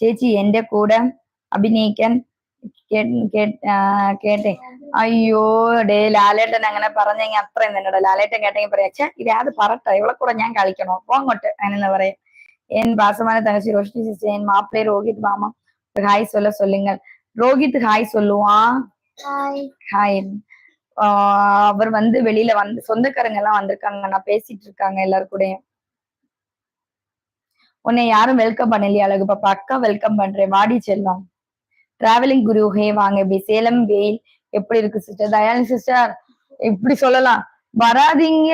ചേച്ചി എന്റെ കൂടെ അഭിനയിക്കാൻ കേട്ടെ. അയ്യോ ഡേ ലാലേട്ടൻ അങ്ങനെ പറഞ്ഞെങ്കിൽ അത്രയും തന്നെടാ. ലാലേട്ടൻ കേട്ടെങ്കിൽ പറയാ ഛേ ഇത് അത് പറട്ടെ ഇവളെ കൂടെ ഞാൻ കളിക്കണോ പോങ്ങോട്ട് അങ്ങനെ പറയാം. என் பாசமான தங்கச்சி ரோஷினி சிஸ்டர், என் மாப்பிள்ளை ரோஹித் மாமா ஹாய் சொல்ல சொல்லுங்கள். ரோஹித் ஹாய் சொல்லுவான். ஹாய். அவர் வந்து வெளியில வந்து சொந்தக்காரங்க எல்லாம் வந்திருக்காங்க, நான் பேசிட்டு இருக்காங்க எல்லாரும் கூடயும். உன்னை யாரும் வெல்கம் பண்ணலையா அழகு பாப்பா? அக்கா வெல்கம் பண்றேன், வாடி செல்லம். டிராவலிங் குரு ஹே வாங்க. இப்படி சேலம் வெயில் எப்படி இருக்கு சிஸ்டர்? தயானி சிஸ்டர் இப்படி சொல்லலாம், வராதீங்க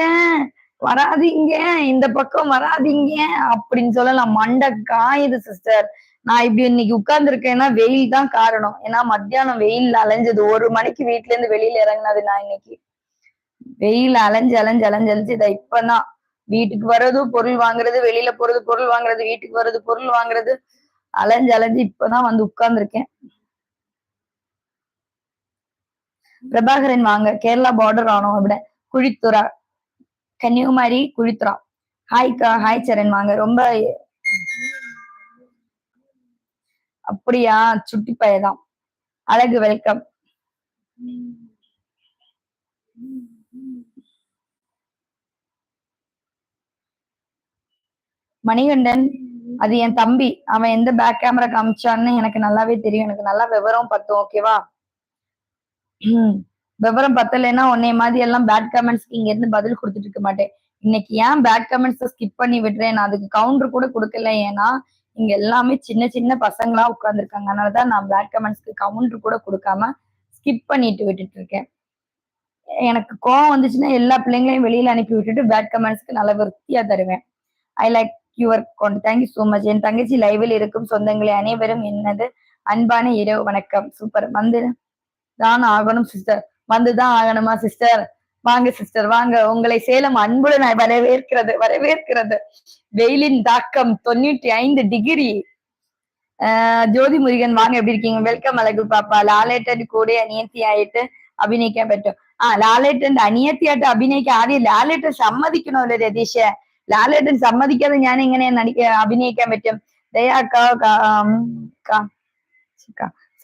வராதீங்க இந்த பக்கம் வராதீங்க அப்படின்னு சொல்லலாம். மண்டை காயுது சிஸ்டர். நான் இப்படி இன்னைக்கு உட்கார்ந்து இருக்கேன்னா வெயில் தான் காரணம். ஏன்னா மத்தியானம் வெயில் அலைஞ்சது, 1 மணிக்கு வீட்டுல இருந்து வெளியில இறங்கினது. நான் இன்னைக்கு வெயில் அலைஞ்சு அலைஞ்சு அலைஞ்சு அலைஞ்சு இதை இப்பதான் வீட்டுக்கு வர்றது பொருள் வாங்குறது, வெளியில போறது பொருள் வாங்குறது, வீட்டுக்கு வர்றது பொருள் வாங்குறது, அலைஞ்சு அலைஞ்சு இப்பதான் வந்து உட்கார்ந்து இருக்கேன். பிரபாகரன் வாங்க. கேரளா பார்டர் ஆனோம் விட குழித்துறா கன்னியாகுமரி குழித்துறா. ஹாய்க்கா. ஹாய் சரண் வாங்க. ரொம்ப அப்படியா சுட்டி பையதான். அழகு வெல்கம். மணிகண்டன் அது என் தம்பி. அவன் எந்த பேக் கேமரா காமிச்சான்னு எனக்கு நல்லாவே தெரியும். எனக்கு நல்லா விவரம் பத்தும். ஓகேவா? விவரம் பத்தலைன்னா உன்னை மாதிரி எல்லாம் பேட் கமெண்ட்ஸ்க்கு இங்க இருந்து பதில் கொடுத்துட்டு இருக்க மாட்டேன். இன்னைக்கு ஏன் பேட் கமெண்ட்ஸ் ஸ்கிப் பண்ணி விடுறேன், நான் அதுக்கு கவுண்டர் கூட கொடுக்கல. ஏன்னா இங்க எல்லாமே சின்ன சின்ன பசங்களா உட்கார்ந்துருக்காங்க. அதனாலதான் நான் பேட் கமெண்ட்ஸ்க்கு கவுண்டர் கூட கொடுக்காம ஸ்கிப் பண்ணிட்டு விட்டுட்டு இருக்கேன். எனக்கு கோவம் வந்துச்சுன்னா எல்லா பிள்ளைங்களையும் வெளியில அனுப்பி விட்டுட்டு பேட் கமெண்ட்ஸ்க்கு நல்ல விருத்தியா தருவேன். I like your content. Thank you so much. என் தங்கச்சி லைவில் இருக்கும் சொந்தங்களை அனைவரும் என்னது அன்பான இரவு வணக்கம். சூப்பர். வந்து தான் ஆகணும் சிஸ்டர். வந்துதான் ஆகணுமா சிஸ்டர்? வாங்க சிஸ்டர் வாங்க. உங்களை சேலம் அன்புடன் வரவேற்கிறது வரவேற்கிறது. வெயிலின் தாக்கம் 95 டிகிரி. ஜோதி முருகன் வாங்க, எப்படி இருக்கீங்க? வெல்கம் அழகு பாப்பா. லாலேட்டன் கூட அநியத்தி ஆயிட்டு அபிநயிக்க பറ്റും. ലാലേട്ടൻ അനിയത്തിയായിട്ട് അഭിനയിക്കാൻ ആദ്യം ലാലേട്ടൻ സമ്മതിക്കണമല്ലോ രതീഷ. ലാലേട്ടൻ സമ്മതിക്കാതെ ഞാൻ എങ്ങനെ അഭിനയിക്കാൻ പറ്റും?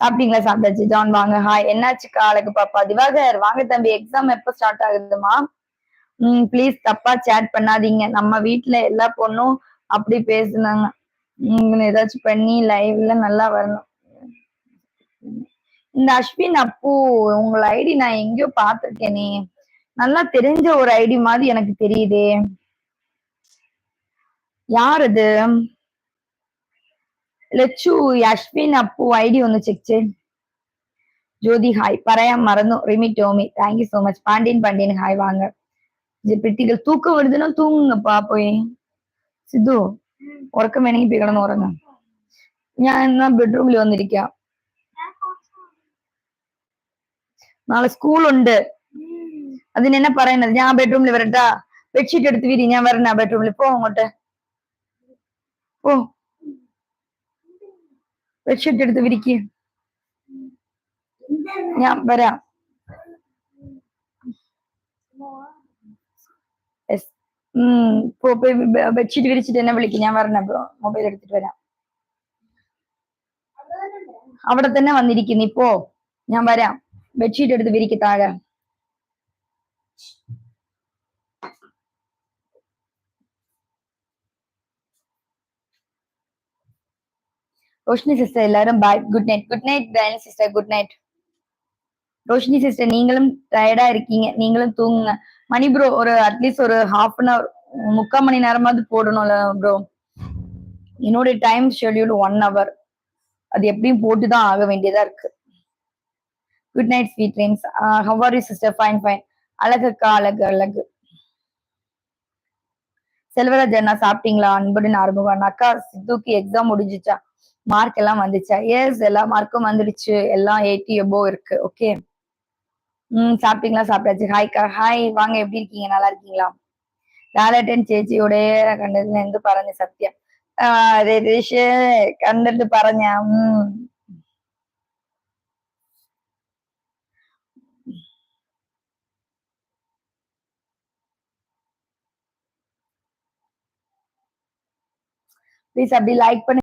சாப்பிட்டீங்களா? சாப்பிட்டாச்சு. ஜான் வாங்க. ஹாய். என்னாச்சுக்கா அழகு பாப்பா? திவாகர் வாங்க தம்பி. எக்ஸாம் எப்ப ஸ்டார்ட் ஆகுதுமா? ப்ளீஸ் தப்பா சேட் பண்ணாதீங்க. நம்ம வீட்டுல எல்லா பொண்ணும் அப்படி பேசுனாங்க. ஏதாச்சும் பண்ணி லைவ்ல நல்லா வரணும். இந்த அஸ்வின் அப்பு உங்கள ஐடி நான் எங்கேயோ பாத்திருக்கேனே, நல்லா தெரிஞ்ச ஒரு ஐடி மாதிரி எனக்கு தெரியுதே. யார் அது? ലച്ചു അശ്വിൻ അപ്പു ഐഡി ഒന്ന് ചെക്ക് ചെയ്. ജ്യോതി ഹായ്. പറയാൻ മറന്നു. Rimi Tomy thank you so much. Pandian hi വാங்க. പെട്ടികൾ തൂക്കം വരുதுன்னா தூங்குங்கப்பா போய். സിദ്ധു ഉറക്കം വേണമെങ്കിൽ പോയി കിടന്ന് ഉറങ്ങാം. ഞാൻ എന്നാ ബെഡ്റൂമിൽ വന്നിരിക്കാം. നാളെ സ്കൂളുണ്ട്. അതിന് എന്നെ പറയുന്നത്? ഞാൻ ബെഡ്റൂമിൽ വരട്ടാ? ബെഡ്ഷീറ്റ് എടുത്ത് വിരി. ഞാൻ വരണ ബെഡ്റൂമിൽ. പോ അങ്ങോട്ട് പോ. ബെഡ്ഷീറ്റ് എടുത്ത് വിരിക്ക്. ഞാൻ വരാം. പോയി ബെഡ്ഷീറ്റ് വിരിച്ചിട്ട് എന്നെ വിളിക്കും. ഞാൻ വരണ മൊബൈൽ എടുത്തിട്ട് വരാം. അവിടെ തന്നെ വന്നിരിക്കുന്നു. ഇപ്പോ ഞാൻ വരാം. ബെഡ്ഷീറ്റ് എടുത്ത് വിരിക്ക് താഴെ. ரோஷினி சிஸ்டர் எல்லாரும் bye. Good night. Good night Dhayani sister. Good night. Roshini sister நீங்களும் டயர்டா இருக்கீங்க, நீங்களும் தூங்குங்க. மணி ப்ரோ ஒரு அட்லீஸ்ட் ஒரு 1/2 hour 3/4 மணி நேரமாவது போடணும்ல ப்ரோ. என்னோட டைம் ஷெட்யூல் 1 hour. அது எப்படியும் போட்டுதான் ஆக வேண்டியதா இருக்கு. Good night sweet dreams. How are you sister? Fine fine. அழகுக்கா அழகு அழகு. செல்வராஜ் அண்ணா சாப்பிட்டீங்களா? அன்புடன் ஆரம்பம். அக்கா சித்துக்கு எக்ஸாம் முடிஞ்சிச்சா? மார்க் எல்லாம் வந்துச்சா? எஸ் எல்லா மார்க்கும் வந்துடுச்சு. எல்லாம் 80 above இருக்கு. ஓகே. சாப்பிட்டீங்களா? சாப்பிட்டாச்சு. ஹாய்க்கா. ஹாய் வாங்க. எப்படி இருக்கீங்க? நல்லா இருக்கீங்களா? ലാലേട്ടൻ ചേച്ചിയുടെ കണ്ടതിൽ എന്ത് പറഞ്ഞു? സത്യം രതീഷ് കണ്ടിട്ട് പറഞ്ഞ ப்ளீஸ் அப்படி லைக் பண்ணி